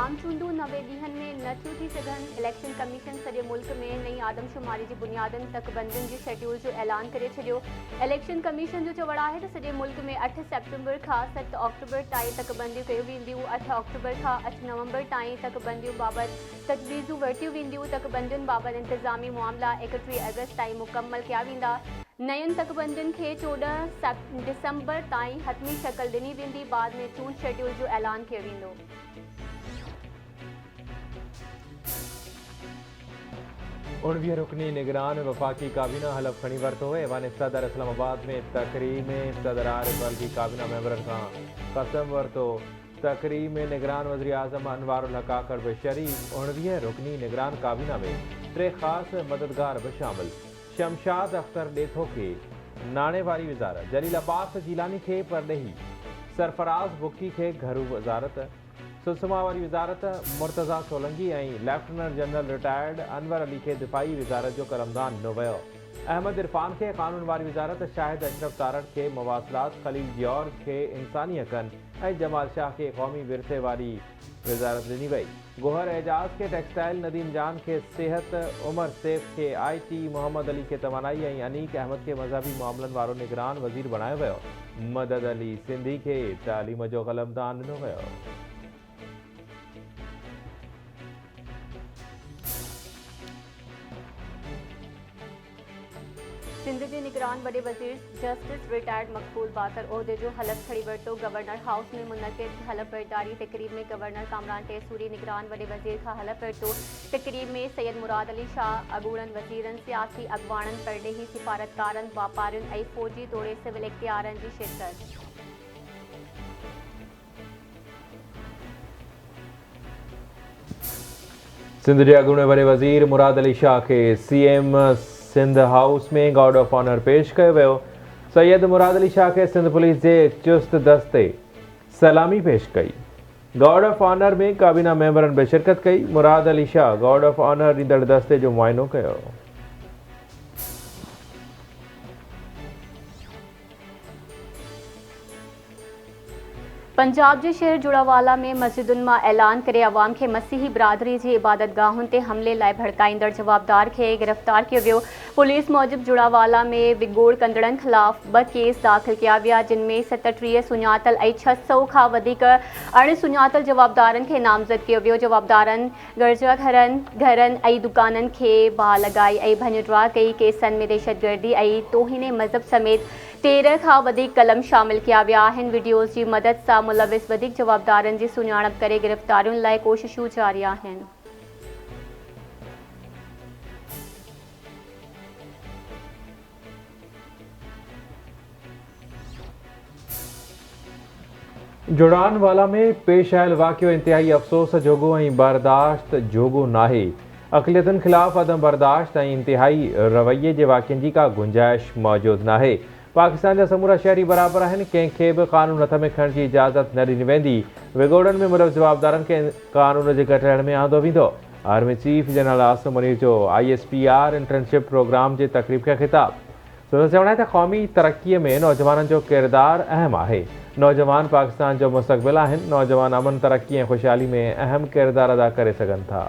आम चूंडू 90 ॾींहनि में न थियूं थी सघनि। इलेक्शन कमीशन सॼे मुल्क में नई आदमशुमारी जी बुनियादनि तकबंदियुनि जी शेड्यूल जो ऐलान करे छॾियो। इलेक्शन कमीशन जो चवणु आहे त सॼे मुल्क में 8 सेप्टेंबर खां 7 अक्टूबर ताईं तकबंदियूं कयूं वेंदियूं। 8 अक्टूबर खां 8 नवंबर ताईं तकबंदियूं बाबति तजवीज़ूं वरितियूं वेंदियूं। तकबंदियुनि बाबति इंतिज़ामी मामला 31 अगस्त ताईं मुकमल कया वेंदा। नयुनि तकबंदियुनि खे 14 दिसंबर ताईं हतमी शक्ल ॾिनी वेंदी। बाद में चूंड शेड्यूल जो ऐलान कयो वेंदो। उणवीह रुकनी निगरान वफाकी काबीना हलफ खणी वरितो। ऐवान सदर इस्लामाबाद में तकरीब में सदर आरिफ अलवी काबीना मेंबरनि खां कसम वरितो। तकरीब में निगरान वज़ीर आज़म अनवारुल हक काकड़ बि शरीक। 19 रुकनी निगरान काबीना में 3 ख़ासि मददगार बि शामिल। शमशाद अख्तर ॾेथो खे नाणे वारी वज़ारत, जलील अब्बास जीलानी खे परॾेही, सरफराज़ बुक्की खे घरू वज़ारत, सुषमा वारी वज़ारत, मुर्तज़ा सोलंकी ऐं lieutenant general retired Anwar Ali खे दिफ़ाई वज़ारत जो करमदान ॾिनो वियो। अहमद इरफान खे क़ानून वारी वज़ारत, शाहिद अशरफ तारड़ खे मवासिलात, ख़लील जॉर्ज खे इंसानी हक़नि ऐं जमाल शाह खे क़ौमी विरसे वारी वज़ारत ॾिनी वई। गोहर एजाज़ खे टेक्सटाइल, नदीम जान खे सिहत, उमर सैफ खे IT, मोहम्मद अली खे तवानाई ऐं अनीक अहमद खे मज़हबी मामलनि वारो निगरान वज़ीर बणायो वियो। मदद अली सिंधी खे तालीम जो क़लमदान ॾिनो वियो। सिंध जे निगरान वॾे वज़ीर जस्टिस रिटायर्ड मक़बूल बाकर उहिदे जो हलफ खणी वरितो। गवर्नर हाउस में मुनक़िद हलफ बरदारी तक़रीब में गवर्नर कामरान टेसूरी निगरान वॾे वज़ीर खां हलफ वरितो। तक़रीब में सैयद मुराद अली शाह, अॻूणनि वज़ीरनि, सियासी अॻवाननि, परॾेही सिफ़ारतकारनि, वापारियुनि ऐं फ़ौजी तोड़े सिविल इख़्तियारनि जी शिरकत। सिंध जे अॻूणे वॾे वज़ीर मुराद अली शाह खे CM सिंध हाउस में गार्ड ऑफ ऑनर पेश कयो वियो। सैयद मुराद अली शाह खे सिंध पुलिस जे चुस्त दस्ते सलामी पेश कई। गार्ड ऑफ ऑनर में काबीना मेंबरनि बि शिरकत कई। Murad Ali Shah guard of honour ॾींदड़ दस्ते जो मुआइनो कयो। पंजाब जे शहर जुड़ावाला में मस्जिदुनि मां ऐलान करे अवाम खे मसीही बिरादरी जी इबादतगाहुनि ते हमले लाइ भड़काईंदड़ जवाबदार खे गिरफ़्तार कयो वियो। पुलिस मूजिबि जुड़ावाला में विगोड़ कंदड़नि ख़िलाफ़ 2 केस दाख़िल कया विया, जिन में 37 सुञातल ऐं 600 खां वधीक अणसुञातल जवाबदारनि खे नामज़द कयो वियो। जवाबदारनि घरनि ऐं दुकाननि खे बाहि लॻाई ऐं भञ कई। केसनि में दहशतगर्दी ऐं तौहीन मज़हब समेत 13 खां वधीक कलम शामिल किया विया आहिनि। वीडियोज़ जी मदद सां मुलविस वधीक जवाबदारनि जी सुञाणप करे गिरफ़्तारियुनि लाइ कोशिशूं जारी आहिनि। जुड़ानवाला में पेश आयल वाक़ियो इंतिहाई अफ़सोस जोॻो ऐं बर्दाश्त जोॻो नाहे। अक़लियतुनि ख़िलाफ़ अदम बर्दाश्त ऐं इंतिहाई रवैये जे वाक़ियनि जी का गुंजाइश मौजूदु नाहे। पाकिस्तान जा समूरा शहरी बराबरि आहिनि, कंहिंखे बि क़ानून हथ में खणण जी इजाज़त न ॾिनी वेंदी। विगोड़नि में मुलविस जवाबदारनि खे क़ानून जे कटहड़ में आंदो वेंदो। Army chief general Asim Munir जो ISPR इंटर्नशिप प्रोग्राम जे तक़रीब खे ख़िताब। संदसि चवणु आहे त क़ौमी तरक़ीअ में नौजवाननि जो किरदारु अहम आहे। नौजवान पाकिस्तान जो मुस्तक़बिल आहिनि। नौजवान अमन, तरक़ी ऐं ख़ुशहाली में अहम किरदारु अदा करे सघनि था।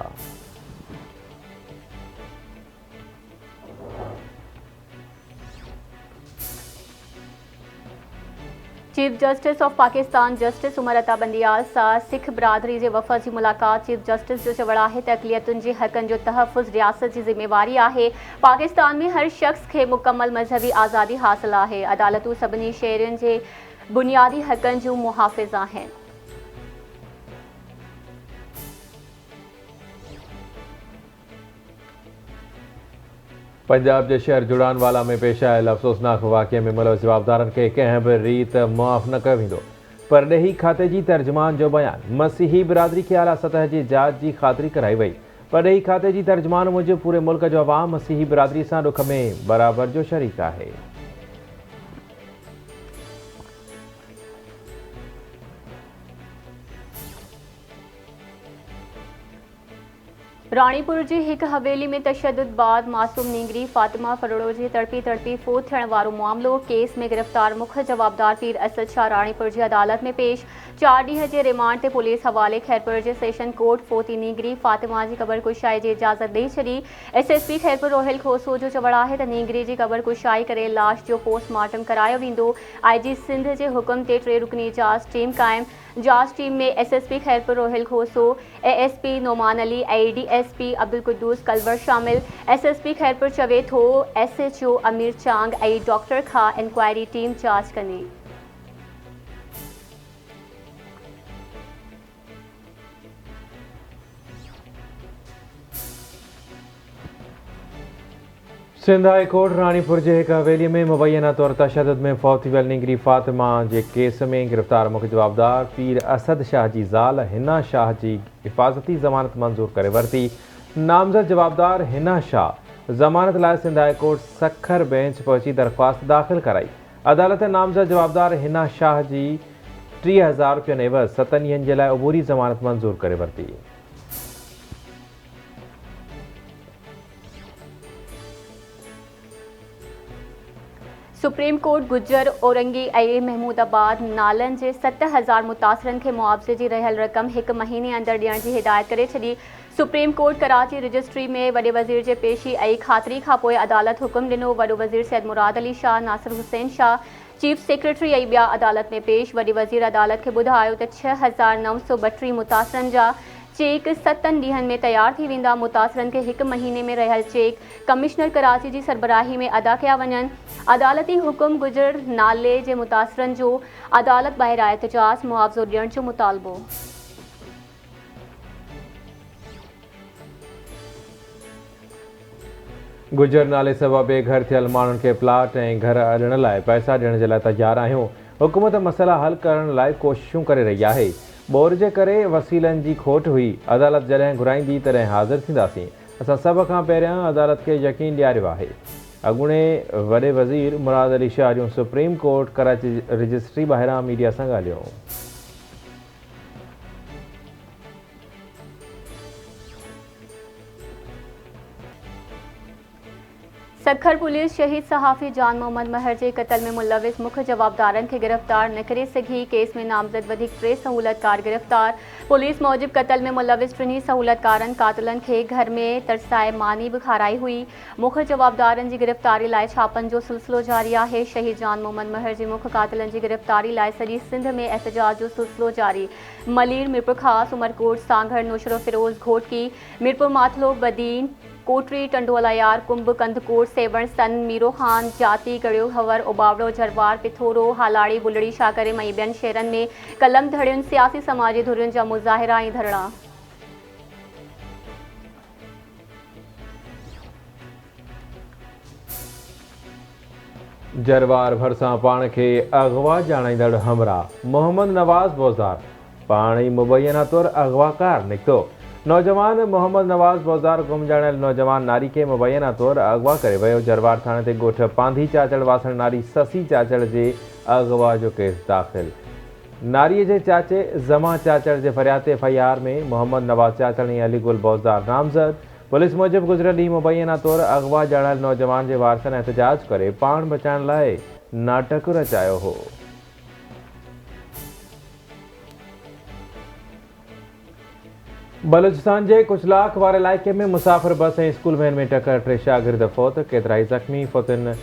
Chief justice of Pakistan justice Umar Ata Bandial सां सिख बिरादरी जे वफ़द जी मुलाक़ात। चीफ जस्टिस जो चवणु आहे त अक़लियतुनि जे हक़नि जो तहफ़ुज़ रियासत जी ज़िम्मेवारी आहे। पाकिस्तान में हर शख़्स खे मुकमल मज़हबी आज़ादी हासिल आहे। अदालतूं सभिनी शहरियुनि जे बुनियादी हक़नि जूं मुहाफ़िज़ आहिनि। पंजाब जे शहर जुड़ानवाला में पेश आयल अफ़सोसनाक वाक़िए में मुलविस जवाबदारनि खे कंहिं बि रीत मुआफ़ न कयो वेंदो। परॾेही खाते जी तर्जुमान जो बयानु। मसीही बिरादरी खे आला सतह जी जाच जी ख़ातिरी कराई वई। परॾेही खाते जी तर्जुमान मूजिबि पूरे मुल्क जो अवाम मसीही बिरादरी सां ॾुख में बराबरि जो शरीक आहे। राणीपुर जी हिक हवेली में तशद्दुद बाद मासूम नींगरी फातिमा फरोड़ो जी तड़पी तड़पी फोत थियण वारो मामलो। केस में गिरफ्तार मुख्य जवाबदार पीर असद शाह राणीपुर जी अदालत में पेश। 4 ॾींहं जे रिमांड ते पुलिस हवाले। खैरपुर जे सेशन कोर्ट फोती नींगरी फातिमा जी क़बर कुशाई जी इजाज़त ॾेई छॾी। SSP खैरपुर रोहिल खोसो जो चवणु आहे त नींगरी जी क़बर कुशाई करे लाश जो पोस्टमार्टम करायो वेंदो। IG सिंध जे हुकुम ते 3 रुकनी जांच टीम क़ाइमु। जांच टीम में SSP खैरपुर रोहिल खोसो, ASP Noman Ali, ADSP Abdul Quddus culvert शामिल। SSP खैरपुर चवे थो SHO अमीर चांग ऐं डॉक्टर खां इंक्वायरी टीम जांच कंदी। सिंध हाई कोर्ट रानीपुर जे हिक हवेली में मुबैना तौर तशद्दुद में फौत थी वियल नींगरी फातिमा जे केस में गिरफ़्तार मुख्य जवाबदार पीर असद शाह जी ज़ाल हिना शाह जी हिफ़ाज़ती ज़मानत मंज़ूर करे वरिती। नामज़द जवाबदार हिना शाह ज़मानत लाइ Sindh high court Sukkur bench पहुची दरख़्वास्त दाख़िल कराई। अदालत नामज़द जवाबदार हिना शाह जी 30,000 रुपयनि एवज़ 7 ॾींहनि जे लाइ अबूरी ज़मानत मंज़ूर करे वरिती। सुप्रीम कोर्ट गुजर औरंगी ऐं महमूदाबाद नालनि जे 7,000 मुतासिरनि खे मुआवज़े जी रहियल रक़म 1 महीने अंदरि ॾियण जी हिदायत करे छॾी। सुप्रीम कोर्ट कराची रजिस्ट्री में वॾे वज़ीर जे पेशी ऐं ख़ातिरी खां पोइ अदालत हुकुम ॾिनो। वॾो वज़ीर सैयद मुराद अली शाह, नासिर हुसैन शाह चीफ सेक्रेटरी ऐं ॿिया अदालत में पेश। वॾे वज़ीर अदालत खे ॿुधायो त 6,932 मुतासिरनि जा चेक 7 ॾींहनि में तैयार थी वेंदा। मुतासिरनि खे 1 महीने में रहियल चेक कमिश्नर कराची जी सरबराही में अदा कया वञनि। अदालती हुकुम गुजर नाले जे मुतासिरनि जो अदालत ॿाहिरां एहतजाज मुआवज़ो ॾियण जो मुतालबो। गुजर नाले सबबु बेघर थियल माण्हुनि खे प्लाट ऐं घर ॾियण लाइ पैसा ॾियण जे लाइ तयारु आहियूं। हुकूमत मसइला हल करण लाइ कोशिशूं करे रही आहे। ॿोर जे करे वसीलनि जी खोट हुई। अदालत जॾहिं घुराईंदी तॾहिं हाज़िर थींदासीं। असां सभ खां पहिरियां अदालत खे यकीन ॾियारियो आहे। अॻूणे वॾे वज़ीर मुराद अली शाह जूं सुप्रीम कोर्ट कराची रजिस्ट्री ॿाहिरां मीडिया सां ॻाल्हियो। सखर पुलिस शहीद सहाफ़ी जान मोहम्मद महर जे क़त्ल में मुलविस मुख्य जवाबदारनि खे गिरफ़्तार न करे सघी। केस में नामज़द वधीक 3 सहूलतकार गिरफ़्तार। पुलिस मूजिब क़त्ल में मुलविस 3 सहूलतकारनि कातिलनि खे घर में तरसाए मानी बि खाराई हुई। मुख्य जवाबदारनि जी गिरफ़्तारी लाइ छापनि जो सिलसिलो जारी आहे। शहीद जान मोहम्मद महर जे मुख्य कातिलनि जी गिरफ़्तारी लाइ सॼी सिंध में एहतजाज जो सिलसिलो जारी। मलीर, मीरपुर ख़ास, उमरकोट, सांघर, नौशरो फिरोज़, घोटकी, मीरपुर माथलो, बदीन, कोटरी, टंडोलायार, कुंभ, कंधकोट, सेवण, सन, मीरो खान, जाती, गड़ियो हवर, उबावड़ो, झरवार, पिथोरो, हालाड़ी, बुलड़ी, शाकरे ऐं ॿियनि शहरनि में कलम धड़ियुनि, सियासी समाजी धुरियुनि जा मुज़ाहिरा ऐं धरणा। जरवार भरिसां पाण खे अगवा ॼाणाईंदड़ हमराह मोहम्मद नवाज़ बोज़दार पाण ई मुबैना तौरु अगवाकार निकितो। नौजवान मोहम्मद नवाज़ बोज़दार गुम ॼाणियल नौजवान नारी खे मुबैना तौरु अगवा करे वियो। जरवार थाणे ते ॻोठ पांधी चाचड़ वासण नारी ससी चाचड़ जे अगवा जो केस दाख़िल। नारीअ जे चाचे ज़मा चाचड़ जे फरियाद ते FIR में मोहम्मद नवाज़ चाचड़ ऐं अलीगुल बोज़दार नामज़द। पुलिस मूजिब गुज़िरियल ॾींहुं मुबैना तौरु अगवा ॼाणायल नौजवान जे वारसनि एहतजाज करे पाण बचाइण लाइ नाटक रचायो हो। बलूचिस्तान जे कुचलाक वारे इलाइक़े में मुसाफ़िर बस ऐं स्कूल वैन में टकर, 3 शागिर्द फौत, केतिरा ई ज़ख़्मी। फौतुनि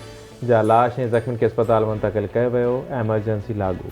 जा लाश ऐं ज़ख़्मियुनि खे अस्पताल मुंतक़िल कयो वियो। एमरजेंसी लागू।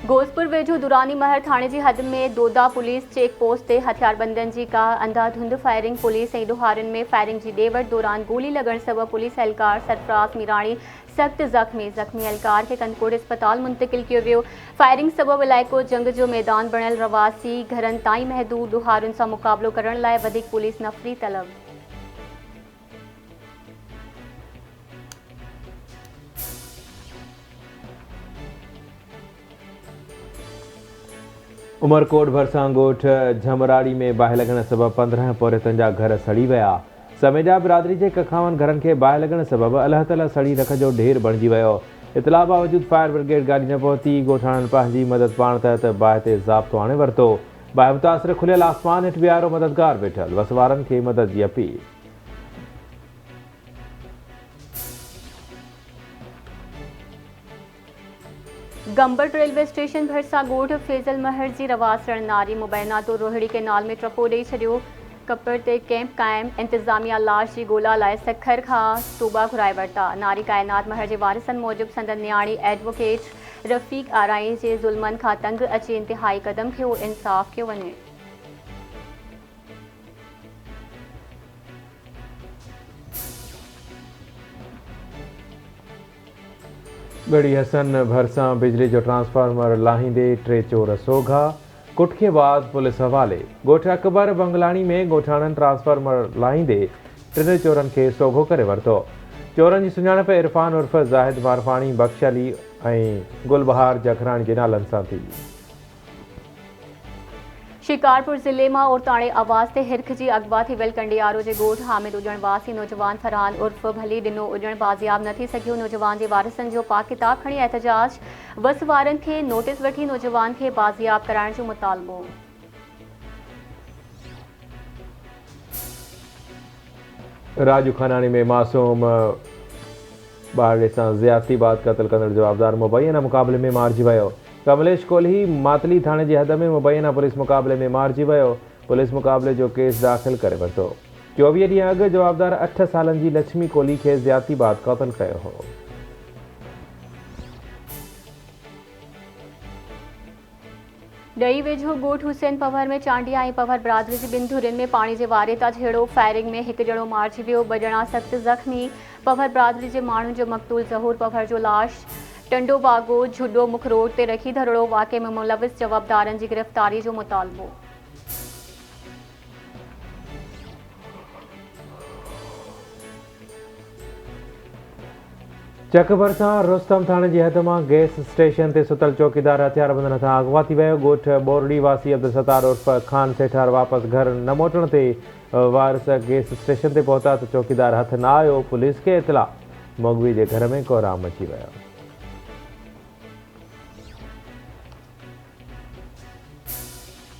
गोसपुर वेझो दुरानी महर थाणे जी हद में दोदा पुलिस चेक पोस्ट ते हथियारबंदनि जी का अंधाधुंध फायरिंग। पुलिस ऐं ॾोहारियुनि में फायरिंग जी ॾे वठि दौरान गोली लॻण सबबु पुलिस एहलकार सरफराज़ मीराणी सख़्त ज़ख़्मी। ज़ख़्मी एहलकार खे कनकोट अस्पताल मुंतक़िल कयो वियो। फायरिंग सबबु इलाइक़ो जंग जो मैदान बणियल। रवासी घरनि ताईं महदूद। ॾोहारियुनि सां मुक़ाबिलो करण लाइ वधीक पुलिस नफ़री तलब। उमरकोट भरिसां ॻोठ झमराड़ी में बाहि लॻण सबबु 15 पौरतनि जा घर सड़ी विया। समेजा बिरादरी जे कखावन घरनि खे बाहि लॻण सबबु अल्लाह ताला सड़ी रख जो ढेर बणिजी वियो। इतला बावजूद फायर ब्रिगेड गाड़ी न पहुंची। गोठाणन पंहिंजी मदद पाण तहत बाहि ते ज़ाब्तो आणे वरितो। बाहि मुतासिर खुलियल आसमान हेठि बीहारो मददगार वेठल, वसवारनि खे मदद जी अपील। गंबट रेलवे स्टेशन भरिसां ॻोठ फैज़ल महर जी रवासण नारी मुबैना तो रोहिड़ी केनाल में टपो ॾेई छॾियो। कपर ते कैंप क़ाइम, इंतज़ामिया लाश जी ॻोल्हा लाइ सखर खां सूबा घुराए वरिता। नारी काइनात महर जे वारिसनि मूजिबि संदन न्याणी एडवोकेट रफ़ीक आराई जे ज़ुल्मनि खां तंग अची इंतिहाई क़दम खयो, इंसाफ़ कयो वञे। गढ़ी हसन भरिसां बिजली जो ट्रांसफार्मर लाहींदे 3 चोर सोघा। कुट के बाद पुलिस हवाले। ॻोठ अकबर बंगलाणी में ॻोठाणनि ट्रांसफार्मर लाहींदे 3 चोरनि खे सोघो करे वरितो। चोरनि जी सुञाणप इरफान उर्फ ज़ाहिद मारफाणी, बख्श अली ऐं गुलबहार जखराणी जे नालनि सां थी। शिकारपुर ज़िले में औरताणे आवाज़ ते हिरख जी अगवा थी वियल कंडियारो जे ॻोठ हामिद उजण वासी नौजवान फरहान उर्फ भली ॾिनो उजण बाज़ियाब न थी सघियो। नौजवान जे वारिसनि जो पाक किताब खणी एहतजाज, वस वारनि खे नोटिस वठी नौजवान खे बाज़ियाब कराइण जो मुतालबो। राजू खनानी में मासूम ॿार सां ज़्यादती बाद क़त्ल कंदड़ जवाबदार मुबैना मुक़ाबले में मारिजी वियो। कमलेश कोल्ही मातली थाणे जे हद में मुबैना पुलिस मुक़ाबले में मारिजी वियो। पुलिस मुक़ाबले जो केस दाख़िल करे वरितो। 24 ॾींहं अॻु जवाबदार 8 सालनि जी लक्ष्मी कोल्ही खे ज़्यादती बाद क़त्ल कयो हो। ॾही वेझो ॻोठ हुसैन पवर में चांडिया ऐं पवर बिरादरी जी ॿिनि धुरियुनि में पाणी जे वारे तां झेड़ो फायरिंग में हिकु ॼणो मारिजी वियो, 2 ॼणा सख़्त ज़ख़्मी। पवर बिरादरी जे माण्हुनि जो मक़तूल ज़हूर पवर जो लाश टंडो बागो झुडो मुख रोड ते रखी धरड़ो। वाक़े में मुलविस जवाबदारनि जी गिरफ़्तारी जो मुतालबो। चक भरिसां रुस्तम थाणे जी हद मां गैस स्टेशन ते सुतल चौकीदार हथियारबंदनि हथां अगवा थी वियो। ॻोठ बोरड़ी वासी अब्दुल सत्तार उर्फ खान सेठार वापसि घर न मोटण ते वारिस गैस स्टेशन ते पहुता त चौकीदार हथ न आयो। पुलिस खे इतला, मोगवी जे घर में कोहराम मची वियो।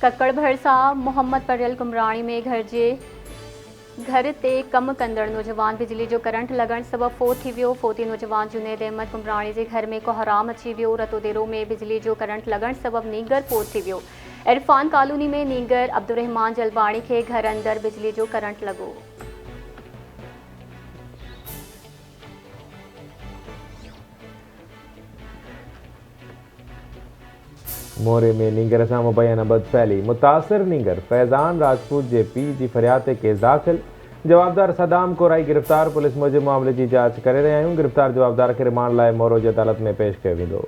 कक्कड़ भरिसां मोहम्मद परियल कुमराणी में घर ते कम कंदड़ नौजवान बिजली जो करंट लॻण सबबि फोत थी वियो। फोती नौजवान जुनेद अहमद कुमराणी जे घर में कोहराम अची वियो। रतोदेरो में बिजली जो करंट लॻण सबबि नीगर फोत थी वियो। इरफान कॉलोनी में नीगर अब्दुर्रहमान जलबाणी खे घर अंदर बिजली जो करंट लॻो। मोरे में नीगर सां मुबैना बद फैली। मुतासिर नीगर फैज़ान राजपूत जे पीउ जी फरियाद ते केस दाख़िल। जवाबदार सदाम कोराई गिरफ़्तार। पुलिस मूजिबि मामले जी जांच करे रहिया आहियूं। गिरफ़्तार जवाबदार खे रिमांड लाइ मोरो जी अदालत में पेश कयो वेंदो।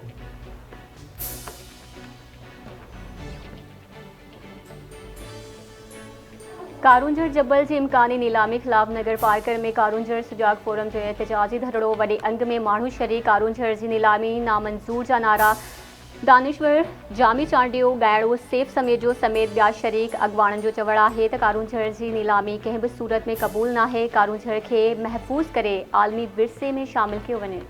कारूंझर जबल जी इम्कानी नीलामी ख़िलाफ़ नगर पार्कर में कारूंझर सुजाग फोरम जो एहतजाजी धरड़ो। वॾे अंग में माण्हू शरीक। कारूंझर जी नीलामी नामंज़ूर जा नारा। दानिश्वर जामी चांडियो ॻाइणो सेफ समेजो समेत ॿिया शरीक। अॻवाणनि जो चवणु आहे त कारूंझर जी नीलामी कंहिं बि सूरत में क़बूल नाहे। कारूंझर खे महफ़ूज़ करे आलमी विरसे में शामिल कयो वञे।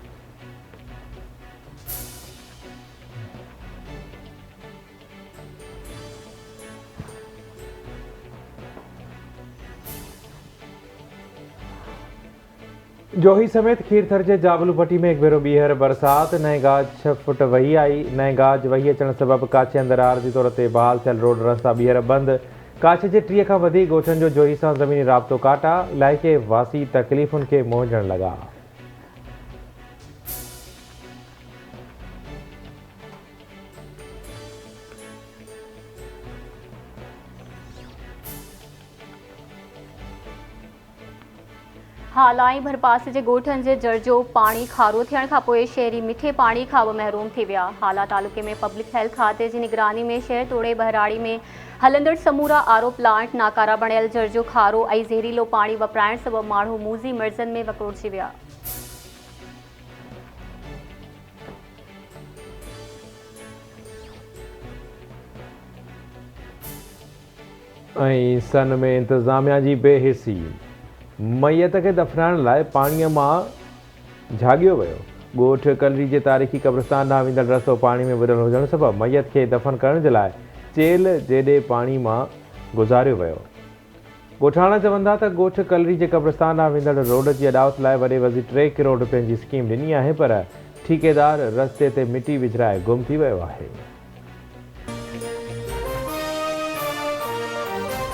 जोही समेत खीरथर जे जाबलू पट्टी में हिकु भेरो ॿीहर बरसात। नए गाज 6 फुट वही आई। नए गाज वही अचण सबबि काछे अंदर आरज़ी तौर ते बहाल थियल रोड रस्ता ॿीहर बंदि। काछ जे 30 खां वधीक ॻोठनि जो जोही सां ज़मीनी राब्तो काटा। इलाइक़े वासी तकलीफ़ुनि खे मोहजण लॻा। हालाई भरपासे जे ॻोठनि जे जर्जो पाणी खारो थियण खां पोइ शहरी मिठे पाणी खां बि महरूम थी विया। हाला तालुके में पब्लिक हेल्थ खाते जी निगरानी में शहर तोड़े बहराड़ी में हलंदड़ समूरा आरो प्लांट नाकारा बणियल जर्जो खारो ऐं ज़हरीलो पाणी वपराइण सबबि माण्हू मूज़ी मर्ज़नि में वकोड़जी विया। ऐं सन में इंतज़ामिया जी बेहिसी। मैयत खे दफ़नाइण लाइ पाणीअ मां झाॻियो वियो। ॻोठ कलरी जे तारीख़ी क़ब्रिस्तान ॾांहुं वेंदड़ रस्तो पाणी में ॿुॾल हुजण सबबि मैयत खे दफ़न करण जे लाइ चेल जेॾे पाणी मां गुज़ारियो वियो। ॻोठाणा चवनि था त ॻोठ कलरी जे क़ब्रिस्तान ॾांहुं वेंदड़ रोड जी अॾावत लाइ वॾे वज़ी 3 करोड़ रुपयनि जी स्कीम ॾिनी आहे, पर ठेकेदार रस्ते ते मिटी विझराए गुम थी वियो आहे।